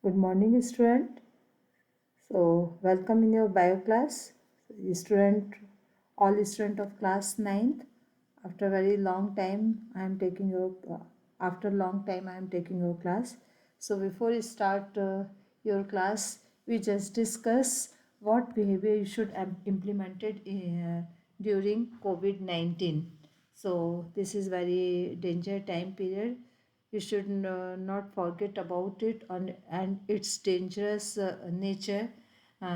Good morning, student. So, welcome in your bio class. Student, all student of class 9th. After very long time, I am taking your. After long time, I am taking your class. So, before you start your class, we just discuss what behavior you should implemented during COVID-19. So, this is very danger time period. You should not forget about it and its dangerous nature.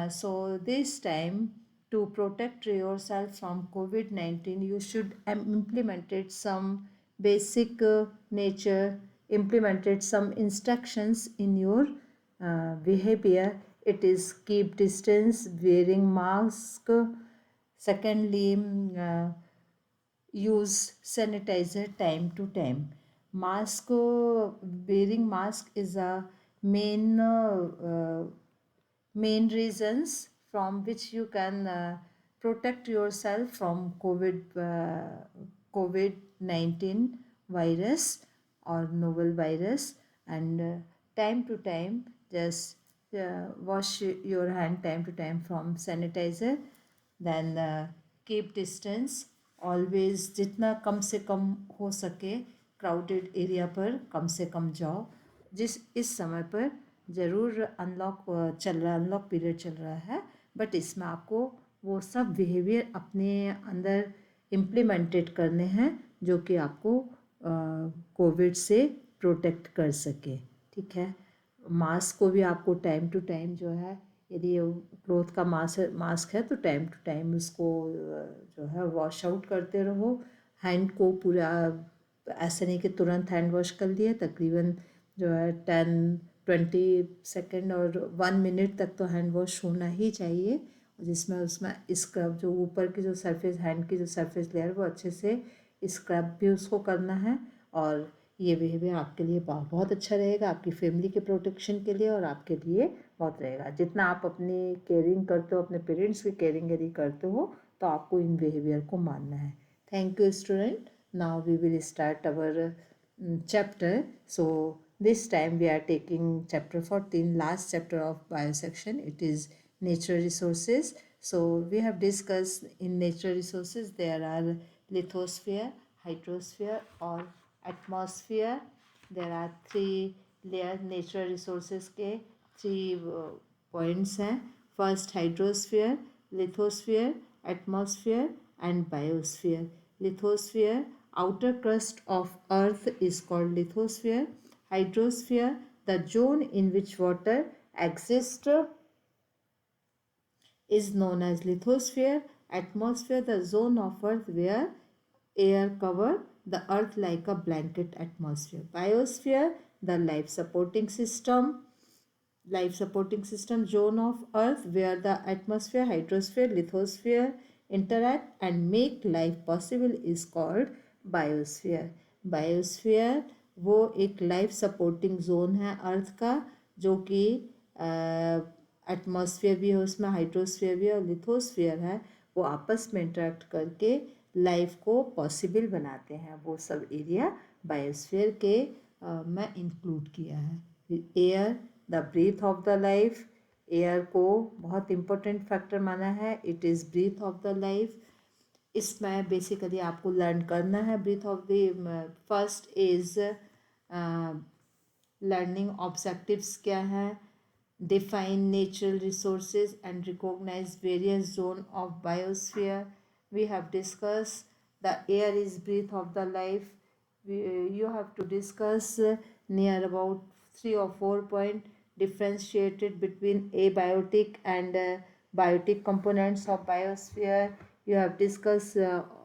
So this time, to protect yourself from COVID-19, you should implemented some basic nature, implemented some instructions in your behavior. It is keep distance, wearing mask. Secondly, use sanitizer time to time. Mask, wearing mask is a main main reasons from which you can protect yourself from COVID-19 virus or novel virus. And time to time just wash your hand time to time from sanitizer. Then keep distance. Always जितना कम से कम हो सके crowded area पर कम से कम जाओ. जिस इस समय पर ज़रूर अनलॉक चल रहा है, अनलॉक पीरियड चल रहा है, बट इसमें आपको वो सब बिहेवियर अपने अंदर इम्प्लीमेंटेड करने हैं जो कि आपको कोविड से प्रोटेक्ट कर सके. ठीक है. मास्क को भी आपको टाइम टू टाइम जो है, यदि क्लोथ का मास्क है तो टाइम टू टाइम उसको जो है वॉश आउट करते रहो. हैंड को पूरा ऐसे नहीं कि तुरंत हैंड वॉश कर लिए, तकरीबन जो है 10-20 सेकेंड और 1 मिनट तक तो हैंड वॉश होना ही चाहिए, जिसमें उसमें स्क्रब जो ऊपर की जो सरफेस, हैंड की जो सरफेस लेयर, वो अच्छे से स्क्रब भी उसको करना है. और ये बिहेवियर आपके लिए बहुत अच्छा रहेगा, आपकी फैमिली के प्रोटेक्शन के लिए और आपके लिए बहुत रहेगा. जितना आप अपनी केयरिंग करते हो, अपने पेरेंट्स की केयरिंग यदि करते हो, तो आपको इन बिहेवियर को मानना है. Thank you student. Now we will start our chapter. So this time we are taking chapter 14, last chapter of bio section. It is natural resources. So we have discussed in natural resources there are lithosphere, hydrosphere or atmosphere. There are three layer natural resources के three points हैं. First hydrosphere, lithosphere, atmosphere and biosphere. Lithosphere, outer crust of earth is called lithosphere. Hydrosphere, the zone in which water exists is known as lithosphere. Atmosphere, the zone of earth where air cover the earth like a blanket atmosphere. Biosphere, the life supporting system zone of earth where the atmosphere, hydrosphere, lithosphere interact and make life possible is called biosphere. Biosphere वो एक life supporting zone है अर्थ का, जो कि atmosphere भी है, उसमें hydrosphere भी है और लिथोस्फीयर है. वो आपस में इंटरेक्ट करके लाइफ को पॉसिबल बनाते हैं. वो सब एरिया बायोस्फीयर के में इंक्लूड किया है. Air, the breath of the life. Air को बहुत इम्पोर्टेंट फैक्टर माना है. It is breath of the life. इसमें बेसिकली आपको लर्न करना है breath of the. First is learning objectives क्या है, define natural resources and recognize various zone of biosphere. We have discussed the air is breath of the life. You have to discuss near about 3 or 4 point differentiated between abiotic and biotic components of biosphere. You have discussed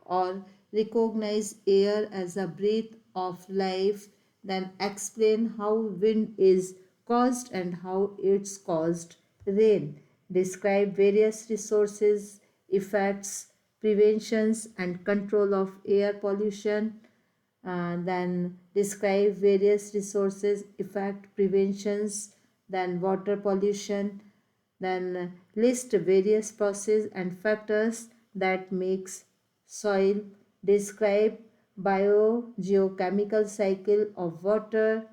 or recognize air as a breath of life. Then explain how wind is caused and how it's caused rain. Describe various resources, effects, preventions and control of air pollution. Then describe various resources, effect, preventions, then water pollution. Then list various processes and factors that makes soil. Describe biogeochemical cycle of water.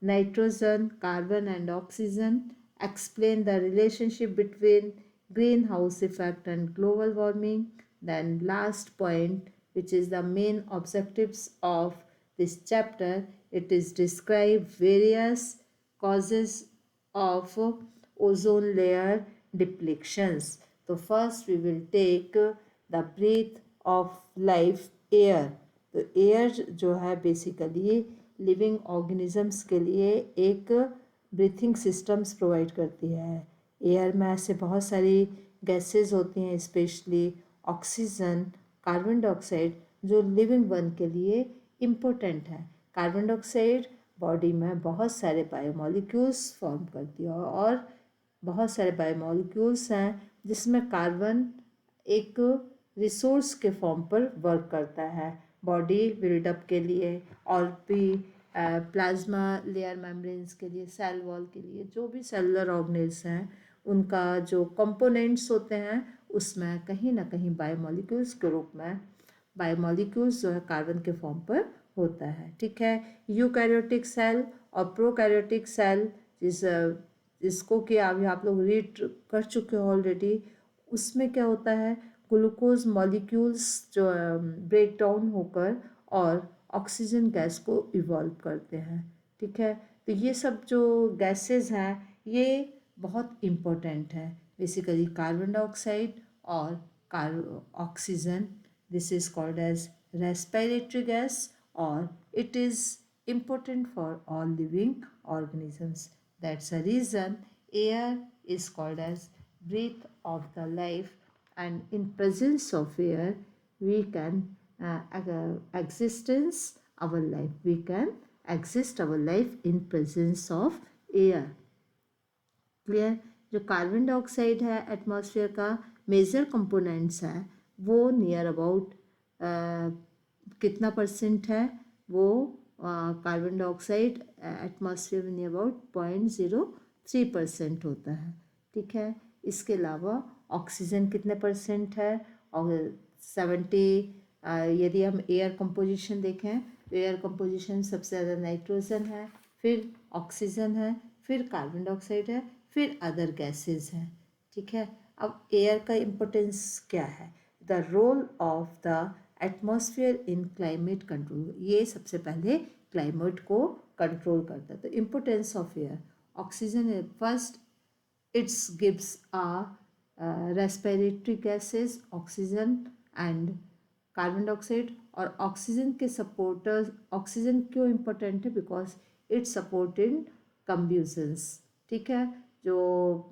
nitrogen, carbon and oxygen, explain the relationship between greenhouse effect and global warming. Then last point, which is the main objectives of this chapter, it is describe various causes of ozone layer depletions. So first we will take the breath of life air. तो air जो है basically living organisms के लिए एक breathing systems provide करती है। Air में ऐसे बहुत सारी गैसेस होती हैं, स्पेशली ऑक्सीजन, कार्बन डाइऑक्साइड, जो लिविंग वन के लिए इम्पोर्टेंट है। कार्बन डाइऑक्साइड बॉडी में बहुत सारे बायोमोलिक्यूल्स फॉर्म करती है और बहुत सारे बायोमोलिक्यूल्स हैं जिसमें कार्बन एक रिसोर्स के फॉर्म पर वर्क करता है बॉडी बिल्डअप के लिए और भी प्लाज्मा लेयर मेम्ब्रेन्स के लिए, सेल वॉल के लिए, जो भी सेलुलर ऑर्गेनेल्स हैं उनका जो कंपोनेंट्स होते हैं उसमें कहीं ना कहीं बायोमोलिक्यूल्स के रूप में बायोमोलिक्यूल्स जो है कार्बन के फॉर्म पर होता है। ठीक है, यूकैरियोटिक सेल और प्रोकैरियोटिक सेल जिसको कि अभी आप लोग रीड कर चुके हो ऑलरेडी, उसमें क्या होता है, ग्लूकोज मॉलिक्यूल्स जो ब्रेक डाउन होकर और ऑक्सीजन गैस को इवॉल्व करते हैं। ठीक है, तो ये सब जो गैसेस हैं ये बहुत इम्पोर्टेंट है। बेसिकली कार्बन डाइऑक्साइड और oxygen, this is called as respiratory gas और it is important for all living organisms. That's a reason air is called as breath of the life, and in presence of air we can existence our life. We can exist our life in presence of air. Clear? जो carbon dioxide है atmosphere का major components है वो near about कितना percent है, वो carbon dioxide atmosphere में near about 0.03% होता है। ठीक है, इसके अलावा ऑक्सीजन कितने परसेंट है और 70, यदि हम एयर कंपोजिशन देखें तो एयर कंपोजिशन सबसे ज़्यादा नाइट्रोजन है, फिर ऑक्सीजन है, फिर कार्बन डाइऑक्साइड है, फिर अदर गैसेस हैं। ठीक है, अब एयर का इम्पोर्टेंस क्या है, the role of the atmosphere in climate control, ये सबसे पहले क्लाइमेट को कंट्रोल करता है। तो importance of air, oxygen first it's gives respiratory gases oxygen and carbon dioxide, और ऑक्सीजन के सपोर्टर्स, ऑक्सीजन क्यों इम्पोर्टेंट है, because it's support in combustions. ठीक है, जो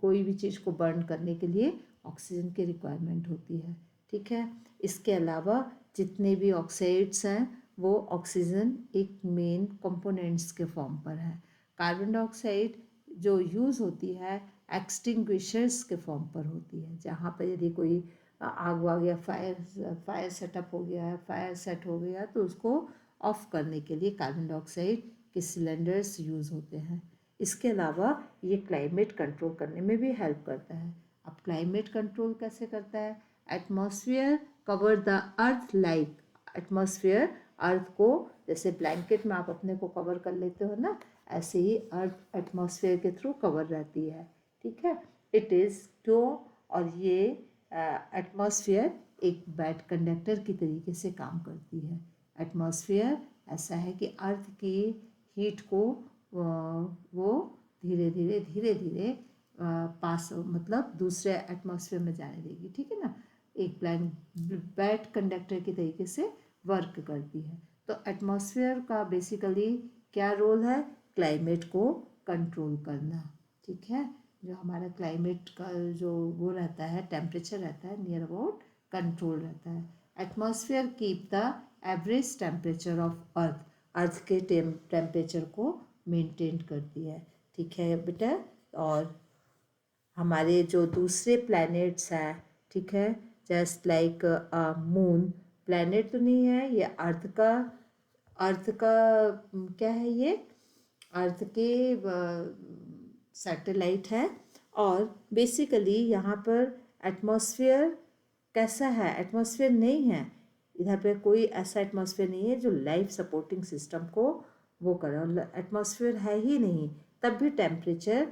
कोई भी चीज़ को बर्न करने के लिए ऑक्सीजन की रिक्वायरमेंट होती है। ठीक है, इसके अलावा जितने भी ऑक्साइड्स हैं वो ऑक्सीजन एक मेन कंपोनेंट्स के फॉर्म पर है। कार्बन डाइऑक्साइड जो यूज़ होती है एक्सटिंग्विशर्स के फॉर्म पर होती है, जहाँ पर यदि कोई आग वाग या फायर सेटअप हो गया है, फायर सेट हो गया तो उसको ऑफ करने के लिए कार्बन डाइऑक्साइड के सिलेंडर्स यूज़ होते हैं। इसके अलावा ये क्लाइमेट कंट्रोल करने में भी हेल्प करता है। अब क्लाइमेट कंट्रोल कैसे करता है, atmosphere cover the earth like, atmosphere earth को जैसे ब्लैंकेट में आप अपने को कवर कर लेते हो ना, ऐसे ही अर्थ एटमॉस्फेयर के थ्रू कवर रहती है। ठीक है, इट इज़ क्यों, और ये एटमॉस्फेयर एक बैड कंडक्टर की तरीके से काम करती है। एटमॉस्फेयर ऐसा है कि अर्थ की हीट को वो धीरे धीरे पास मतलब दूसरे एटमॉस्फेयर में जाने देगी। ठीक है ना, एक बैड कंडक्टर की तरीके से वर्क करती है। तो एटमॉस्फेयर का बेसिकली क्या रोल है, क्लाइमेट को कंट्रोल करना। ठीक है, जो हमारा क्लाइमेट का जो वो रहता है, टेम्परेचर रहता है, नियर अबाउट कंट्रोल रहता है। Atmosphere keep the average temperature of earth, earth के टेम्परेचर को मेंटेन करती है। ठीक है बेटा, और हमारे जो दूसरे प्लैनेट्स हैं, ठीक है, जस्ट लाइक मून, प्लैनेट तो नहीं है ये, अर्थ का क्या है, ये अर्थ के सैटेलाइट है। और बेसिकली यहाँ पर एटमॉस्फेयर कैसा है, एटमॉस्फेयर नहीं है, इधर पे कोई ऐसा एटमॉस्फेयर नहीं है जो लाइफ सपोर्टिंग सिस्टम को वो करें। और एटमॉस्फेयर है ही नहीं तब भी टेम्परेचर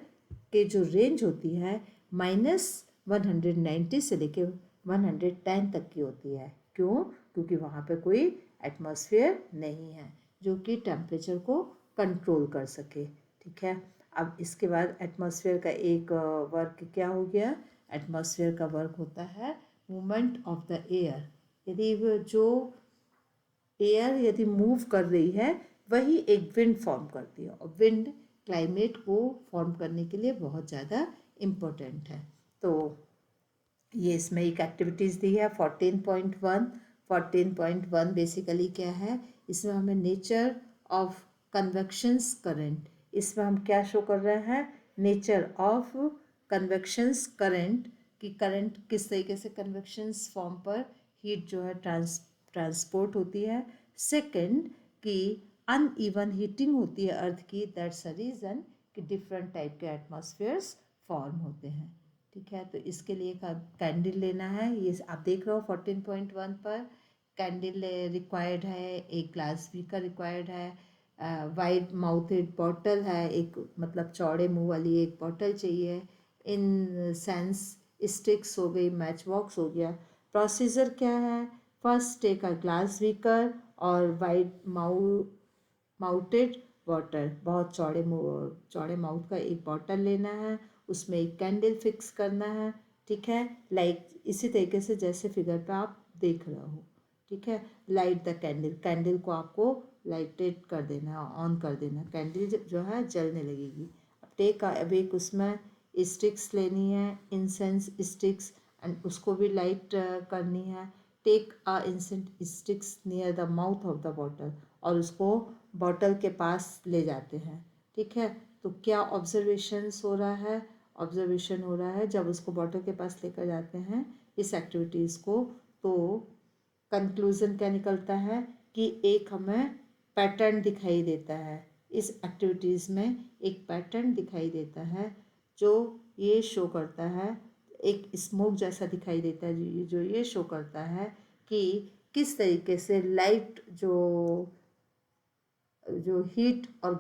के जो रेंज होती है -190 से लेके 110 तक की होती है। क्यों? क्योंकि वहाँ पे कोई एटमॉस्फेयर नहीं है जो कि टेम्परेचर को कंट्रोल कर सके। ठीक है, अब इसके बाद एटमॉस्फेयर का एक वर्क क्या हो गया? एटमॉस्फेयर का वर्क होता है मूवमेंट ऑफ द एयर। यदि जो एयर यदि मूव कर रही है वही एक विंड फॉर्म करती है, और विंड क्लाइमेट को फॉर्म करने के लिए बहुत ज़्यादा इम्पोर्टेंट है। तो ये इसमें एक एक्टिविटीज़ दी है 14.1। 14.1 बेसिकली क्या है? इसमें हमें नेचर ऑफ कन्वेक्शंस करंट, इसमें हम क्या शो कर रहे हैं? नेचर ऑफ कन्वेक्शंस करंट, कि करंट किस तरीके से कन्वेक्शंस फॉर्म पर हीट जो है ट्रांसपोर्ट होती है। सेकंड, कि अनइवन हीटिंग होती है अर्थ की, दैट्स अ रीज़न कि डिफरेंट टाइप के एटमॉस्फेयर्स फॉर्म होते हैं। ठीक है, तो इसके लिए कैंडल लेना है। ये आप देख रहे हो 14.1 पर कैंडल रिक्वायर्ड है, एक ग्लास बीकर रिक्वायर्ड है, वाइड माउथेड बॉटल है, एक मतलब चौड़े मुंह वाली एक बॉटल चाहिए, इन सेंस स्टिक्स हो गई, मैच बॉक्स हो गया। प्रोसीजर क्या है? First take a glass beaker और वाइड माउटेड वाटर, बहुत चौड़े माउथ का एक बॉटल लेना है, उसमें एक कैंडल फिक्स करना है। ठीक है, लाइक इसी तरीके से जैसे फिगर पे आप देख रहे हो। ठीक है, लाइट द कैंडल, कैंडल को आपको लाइटेड कर देना, ऑन कर देना, कैंडल जो है जलने लगेगी। अब एक उसमें स्टिक्स लेनी है, इंसेंस स्टिक्स, एंड उसको भी लाइट करनी है। Take a incense sticks near the mouth of the bottle, और उसको बॉटल के पास ले जाते हैं। ठीक है, तो क्या ऑब्जर्वेशंस हो रहा है? ऑब्जर्वेशन हो रहा है जब उसको बॉटल के पास लेकर जाते हैं इस एक्टिविटीज़ को, तो कंक्लूज़न क्या निकलता है कि एक हमें पैटर्न दिखाई देता है। इस एक्टिविटीज़ में एक पैटर्न दिखाई देता है जो ये शो करता है, एक स्मोक जैसा दिखाई देता है जो ये शो करता है कि किस तरीके से लाइट जो हीट और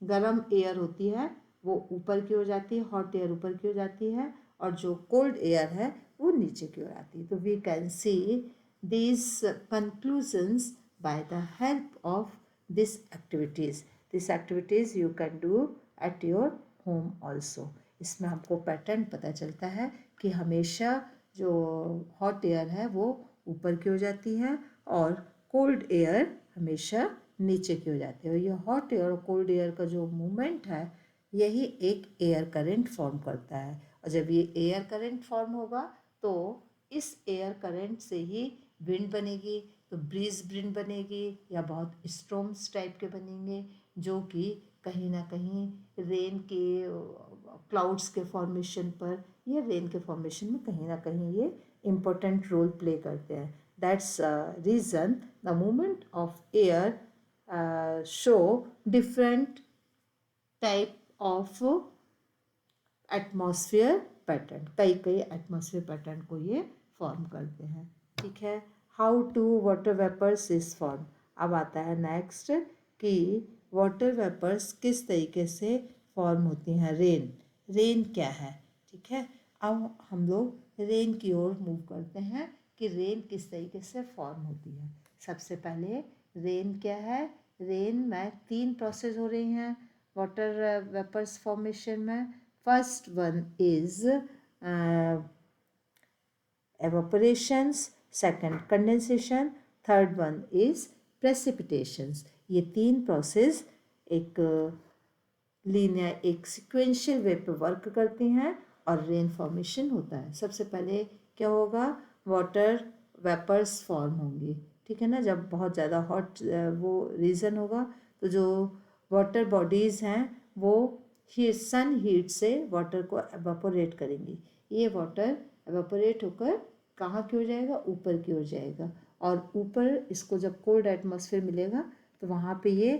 गरम एयर होती है वो ऊपर की ओर जाती है, हॉट एयर ऊपर की ओर जाती है, और जो कोल्ड एयर है वो नीचे की ओर आती है। तो we can see these conclusions by the help of these activities you can do at your home also। इसमें हमको पैटर्न पता चलता है कि हमेशा जो हॉट एयर है वो ऊपर की ओर जाती है और कोल्ड एयर हमेशा नीचे की हो जाती है। और ये हॉट एयर और कोल्ड एयर का जो मूवमेंट है यही एक एयर करंट फॉर्म करता है, और जब ये एयर करंट फॉर्म होगा तो इस एयर करंट से ही विंड बनेगी। तो ब्रीज विंड बनेगी या बहुत स्टॉर्म्स टाइप के बनेंगे जो कि कहीं ना कहीं रेन के क्लाउड्स के फॉर्मेशन पर या रेन के फॉर्मेशन में कहीं ना कहीं ये इम्पोर्टेंट रोल प्ले करते हैं। That's reason the movement of air show different type of atmosphere pattern, कई कई एटमॉस्फेयर पैटर्न को ये फॉर्म करते हैं। ठीक है, how to water vapours is form. अब आता है नेक्स्ट कि वाटर वेपर्स किस तरीके से फॉर्म होती हैं। रेन क्या है? ठीक है, अब हम लोग रेन की ओर मूव करते हैं कि रेन किस तरीके से फॉर्म होती है। सबसे पहले रेन क्या है? रेन में 3 प्रोसेस हो रही हैं वाटर वेपर्स फॉर्मेशन में। First one is evaporations, second condensation, third one is precipitations। ये 3 प्रोसेस एक लीनियर एक सिक्वेंशियल वे पे वर्क करती हैं और रेन फॉर्मेशन होता है। सबसे पहले क्या होगा? वाटर वेपर्स फॉर्म होंगी। ठीक है ना, जब बहुत ज़्यादा हॉट वो रीजन होगा तो जो वाटर बॉडीज़ हैं वो सन हीट से वाटर को एवापोरेट करेंगी। ये वाटर एवापोरेट होकर कहाँ की ओर जाएगा? ऊपर की ओर जाएगा, और ऊपर इसको जब कोल्ड एटमॉस्फेयर मिलेगा तो वहाँ पे ये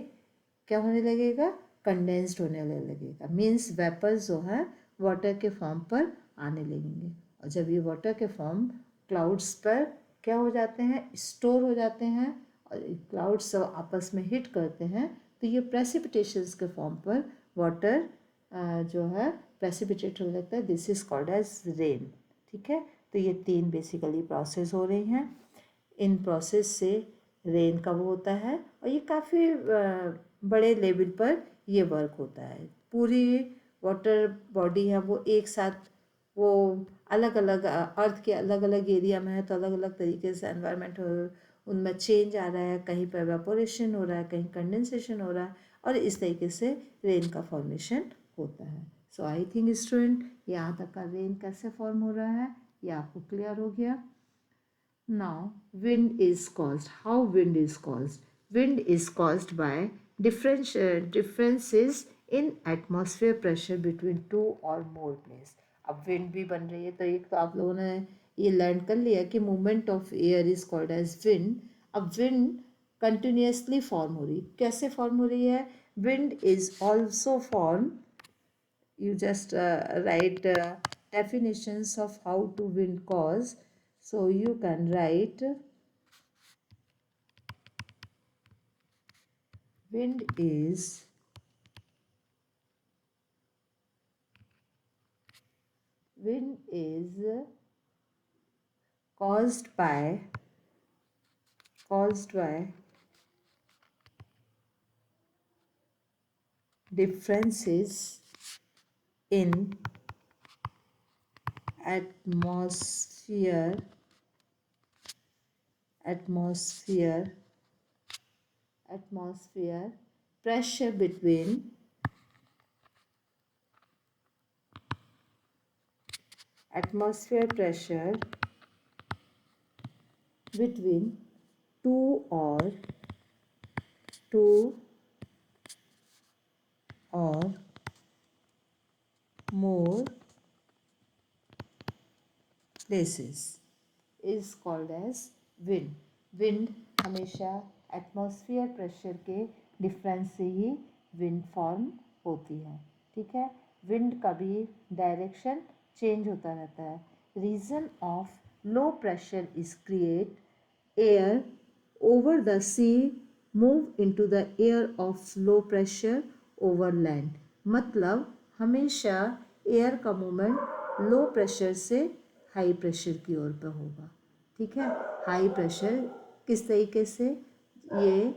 क्या होने लगेगा? कंडेंस्ड होने लगेगा। मीन्स वेपर्स जो है वाटर के फॉर्म पर आने लगेंगे, और जब ये वाटर के फॉर्म क्लाउड्स पर क्या हो जाते हैं? स्टोर हो जाते हैं, और क्लाउड्स आपस में हिट करते हैं तो ये प्रेसिपिटेशंस के फॉर्म पर वाटर जो है प्रेसिपिटेट हो जाता है। This is called as rain. ठीक है, तो ये 3 बेसिकली प्रोसेस हो रही हैं। इन प्रोसेस से रेन का वो होता है और ये काफ़ी बड़े लेवल पर ये वर्क होता है। पूरी वाटर बॉडी है वो एक साथ, वो अलग अलग अर्थ के अलग अलग एरिया में है तो अलग अलग तरीके से एनवायरनमेंट उनमें चेंज आ रहा है, कहीं पर वेपोरेशन हो रहा है, कहीं कंडेंसेशन हो रहा है और इस तरीके से रेन का फॉर्मेशन होता है। सो आई थिंक स्टूडेंट यहाँ तक का रेन कैसे फॉर्म हो रहा है ये आपको क्लियर हो गया। Now, wind is caused. How wind is caused? Wind is caused by differences in atmosphere pressure between two or more places. अब wind भी बन रही है तो एक तो आप लोगों ने ये लर्न कर लिया कि movement of air is called as wind. अब wind continuously form हो रही, कैसे form हो रही है? Wind is also formed. You just write definitions of how to wind cause. So you can write wind is caused by differences in atmosphere pressure between two or more places is called as wind. Wind हमेशा atmosphere pressure के difference से ही wind form होती है। ठीक है, wind का भी direction change होता रहता है। Reason of low pressure is create air over the sea move into the air of low pressure over land। मतलब हमेशा एयर का मूवमेंट लो प्रेशर से हाई प्रेशर की ओर पे होगा। ठीक है, हाई प्रेशर किस तरीके से, ये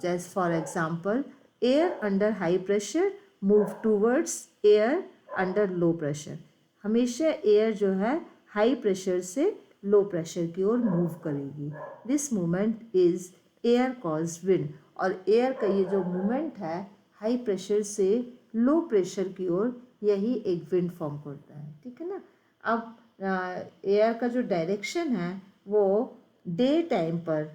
जैसे for example air under high pressure move towards air under low pressure. हमेशा एयर जो है हाई प्रेशर से लो प्रेशर की ओर मूव करेगी। This movement is air cause wind. और एयर का ये जो मूवमेंट है हाई प्रेशर से लो प्रेशर की ओर, यही एक विंड फॉर्म करता है। ठीक है ना। अब एयर का जो डायरेक्शन है वो डे टाइम पर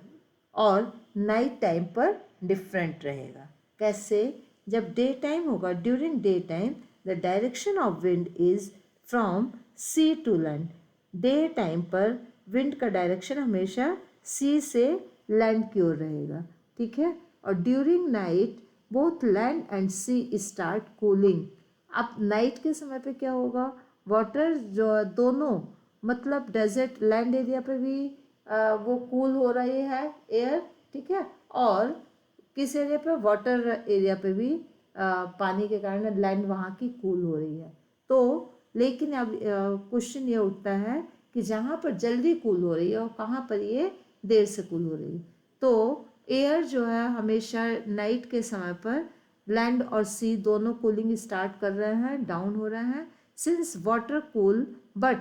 और नाइट टाइम पर डिफरेंट रहेगा। कैसे? जब डे टाइम होगा, during day time the direction of wind is from sea to land. Day time पर विंड का डायरेक्शन हमेशा सी से लैंड की ओर रहेगा। ठीक है, और during night both land and sea start cooling. अब नाइट के समय पे क्या होगा, वाटर जो दोनों, मतलब डेजर्ट लैंड एरिया पे भी वो कूल हो रही है एयर। ठीक है, और किस एरिया पे, वाटर एरिया पे भी पानी के कारण लैंड वहाँ की कूल हो रही है। तो लेकिन अब क्वेश्चन ये उठता है कि जहाँ पर जल्दी कूल हो रही है और कहाँ पर ये देर से कूल हो रही है। तो एयर जो है हमेशा नाइट के समय पर लैंड और सी दोनों कूलिंग स्टार्ट कर रहे हैं, डाउन हो रहे हैं। सिंस वाटर कूल, बट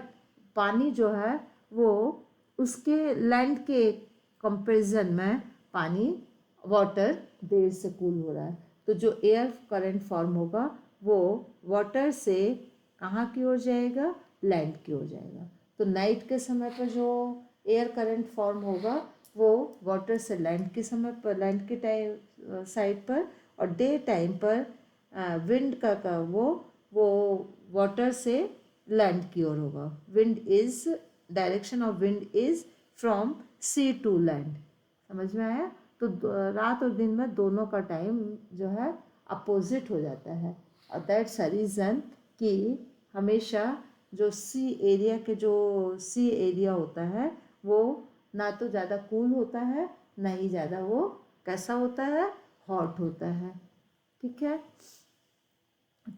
पानी जो है वो उसके लैंड के कंपैरिजन में पानी वाटर देर से कूल हो रहा है। तो जो एयर करंट फॉर्म होगा वो वाटर से कहाँ की ओर जाएगा, लैंड की ओर जाएगा। तो नाइट के समय पर जो एयर करंट फॉर्म होगा वो वाटर से लैंड के समय पर, लैंड के टाइम साइड पर, और डे टाइम पर विंड का वो वाटर से लैंड की ओर होगा। Wind is, direction of wind is from sea to land. समझ में आया? तो रात और दिन में दोनों का टाइम जो है अपोजिट हो जाता है। और दैट्स अ रीज़न कि हमेशा जो सी एरिया के जो सी एरिया होता है वो ना तो ज़्यादा कूल होता है, ना ही ज़्यादा वो कैसा होता है, हॉट होता है। ठीक है,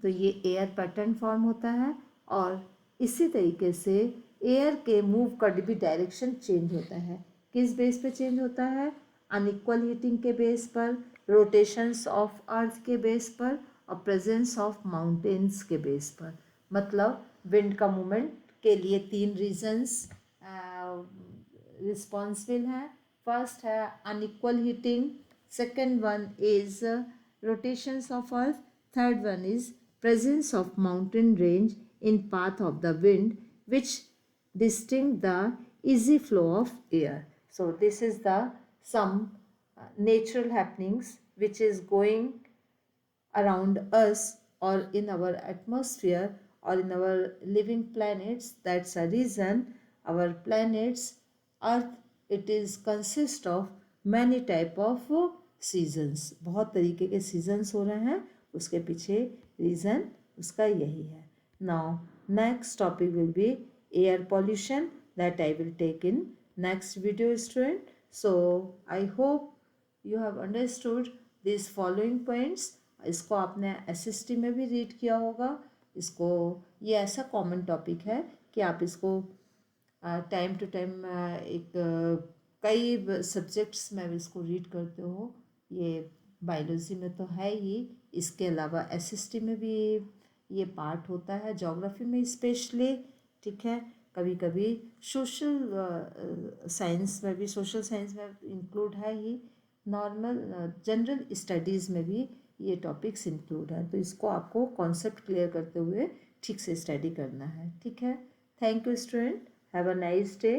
तो ये एयर पैटर्न फॉर्म होता है और इसी तरीके से एयर के मूव का भी डायरेक्शन चेंज होता है। किस बेस पे चेंज होता है? अनइक्वल हीटिंग के बेस पर, रोटेशंस ऑफ अर्थ के बेस पर और प्रेजेंस ऑफ माउंटेन्स के बेस पर। मतलब विंड का मूवमेंट के लिए 3 रीजन्स रिस्पॉन्सिबल हैं। फर्स्ट है unequal heating, second one is rotations of earth, third one is presence of mountain range in path of the wind which distinct the easy flow of air. So this is the some natural happenings which is going around us or in our atmosphere or in our living planets. That's a reason our planets earth, it is consist of many type of seasons, बहुत तरीके के seasons हो रहे हैं, उसके पीछे reason उसका यही है। Now next topic will be air pollution that I will take in next video student. So I hope you have understood this following points. इसको आपने एसएसटी में भी रीड किया होगा। इसको, ये ऐसा कॉमन टॉपिक है कि आप इसको टाइम टू टाइम एक कई सब्जेक्ट्स में इसको रीड करते हो। ये बायोलॉजी में तो है ही, इसके अलावा एसएसटी में भी ये पार्ट होता है, ज्योग्राफी में स्पेशली। ठीक है, कभी कभी सोशल साइंस में भी, सोशल साइंस में इंक्लूड है ही, नॉर्मल जनरल स्टडीज़ में भी ये टॉपिक्स इंक्लूड हैं। तो इसको आपको कॉन्सेप्ट क्लियर करते हुए ठीक से स्टडी करना है। ठीक है, thank you student, have a nice day.